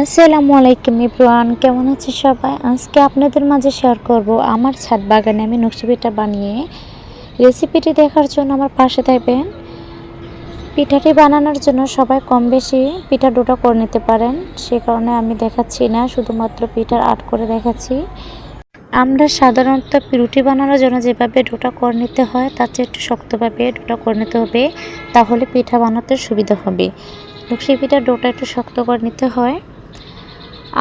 আসসালামু আলাইকুম এভরিওয়ান, কেমন আছে সবাই? আজকে আপনাদের মাঝে শেয়ার করব আমার ছাদ বাগানে আমি নকশি পিঠা বানিয়ে। রেসিপিটি দেখার জন্য আমার পাশে থাকবেন। পিঠাটি বানানোর জন্য সবাই কম বেশি পিঠা ডোটা করে নিতে পারেন, সে কারণে আমি দেখাচ্ছি না, শুধুমাত্র পিঠার আর্ট করে দেখাচ্ছি। আমরা সাধারণত রুটি বানানোর জন্য যেভাবে ডোটা করে নিতে হয় তার চেয়ে একটু শক্তভাবে ডোটা করে নিতে হবে, তাহলে পিঠা বানাতে সুবিধা হবে। নকশি পিঠার ডোটা একটু শক্ত করে নিতে হয়।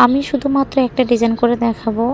আমি শুধুমাত্র একটা ডিজাইন করে দেখাবো।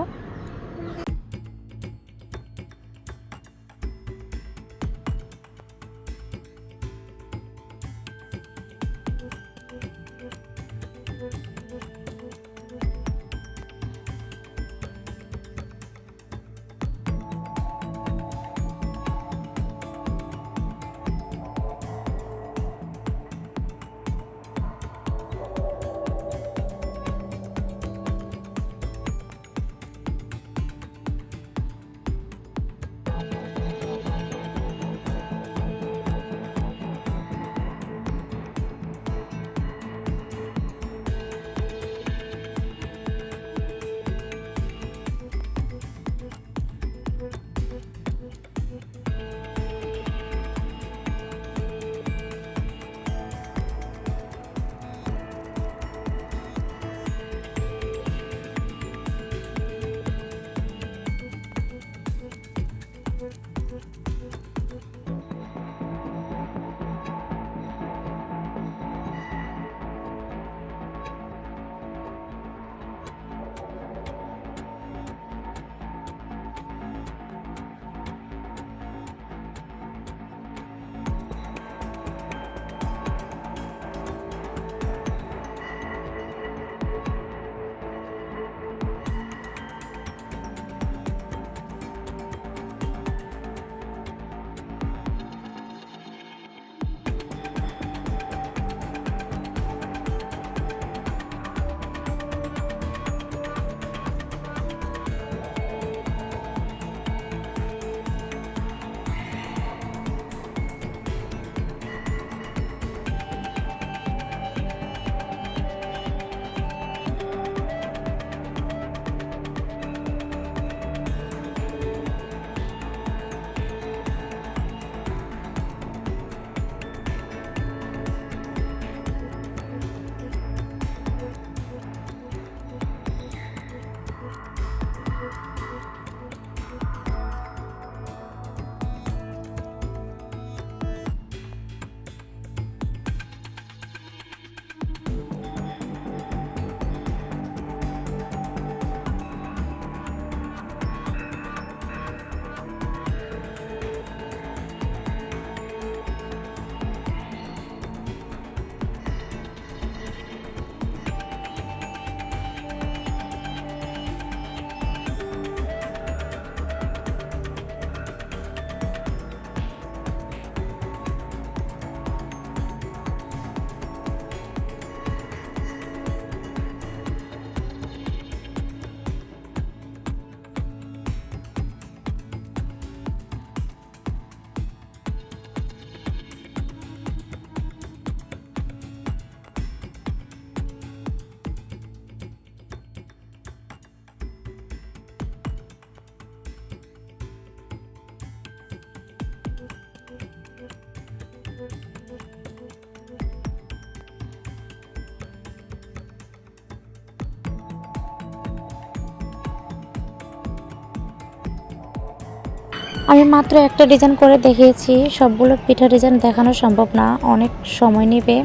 আমি মাত্র একটা ডিজাইন করে দেখিয়েছি, সবগুলো পিঠা ডিজাইন দেখানো সম্ভব না, অনেক সময় নেবে।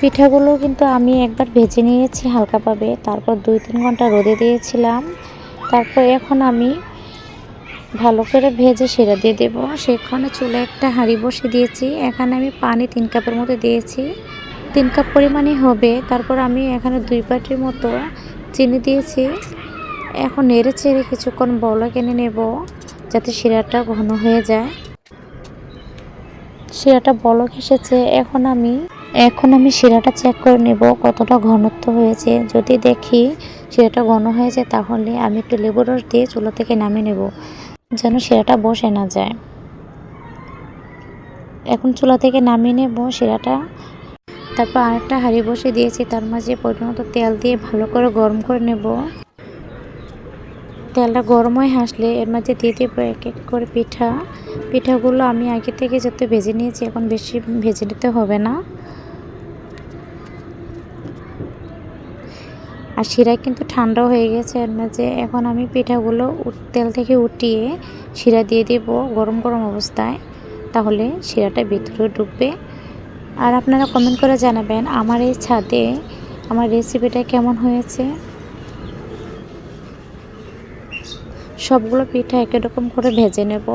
পিঠাগুলো কিন্তু আমি একবার ভেজে নিয়েছি হালকাভাবে, তারপর 2-3 ঘন্টা রোদে দিয়েছিলাম। তারপর এখন আমি ভালো করে ভেজে সেরা দিয়ে দেব। সেখানে চুলে একটা হাঁড়ি বসিয়ে দিয়েছি, এখানে আমি পানি 3 কাপের মতো দিয়েছি, 3 কাপ পরিমাণই হবে। তারপর আমি এখানে 2 বাটির মতো চিনি দিয়েছি। এখন নেড়ে চেড়ে কিছুক্ষণ বলক এনে নেব, যাতে শিরাটা ঘন হয়ে যায়। শিরাটা বলক এসেছে, এখন আমি শিরাটা চেক করে নেব কতটা ঘনত্ব হয়েছে। যদি দেখি শিরাটা ঘন হয়েছে, তাহলে আমি একটু লেবুর রস দিয়ে চুলা থেকে নামিয়ে নেব, যেন শিরাটা বসে না যায়। এখন চুলা থেকে নামিয়ে নেব শিরাটা। তারপর আরেকটা হাঁড়ি বসে দিয়েছি, তার মাঝে পরিমাণ তেল দিয়ে ভালো করে গরম করে নেব। তেলটা গরম হয়ে আসলে এর মাঝে দিয়ে দেবো এক এক করে পিঠাগুলো আমি আগে থেকে যত ভেজে নিয়েছি, এখন বেশি ভেজে নিতে হবে না। আর শিরা কিন্তু ঠান্ডা হয়ে গেছে এর মাঝে। এখন আমি পিঠাগুলো তেল থেকে উঠিয়ে শিরা দিয়ে দেব গরম গরম অবস্থায়, তাহলে শিরাটা ভিতরে ঢুকবে। আর আপনারা কমেন্ট করে জানাবেন আমার এই ছাদে আমার রেসিপিটা কেমন হয়েছে। সবগুলো পিঠা একই রকম করে ভেজে নেব।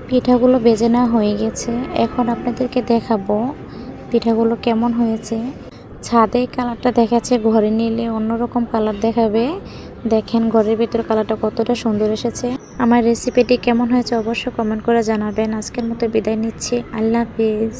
পিঠাগুলো ভেজে নেওয়া হয়ে গেছে, এখন আপনাদেরকে দেখাবো পিঠাগুলো কেমন হয়েছে। ছাদে কালারটা দেখাচ্ছে, ঘরে নিলে অন্যরকম কালার দেখাবে। দেখেন ঘরের ভিতর কালারটা কতটা সুন্দর এসেছে। আমার রেসিপিটি কেমন হয়েছে অবশ্যই কমেন্ট করে জানাবেন। আজকের মতো বিদায় নিচ্ছি, আল্লাহ হাফিজ।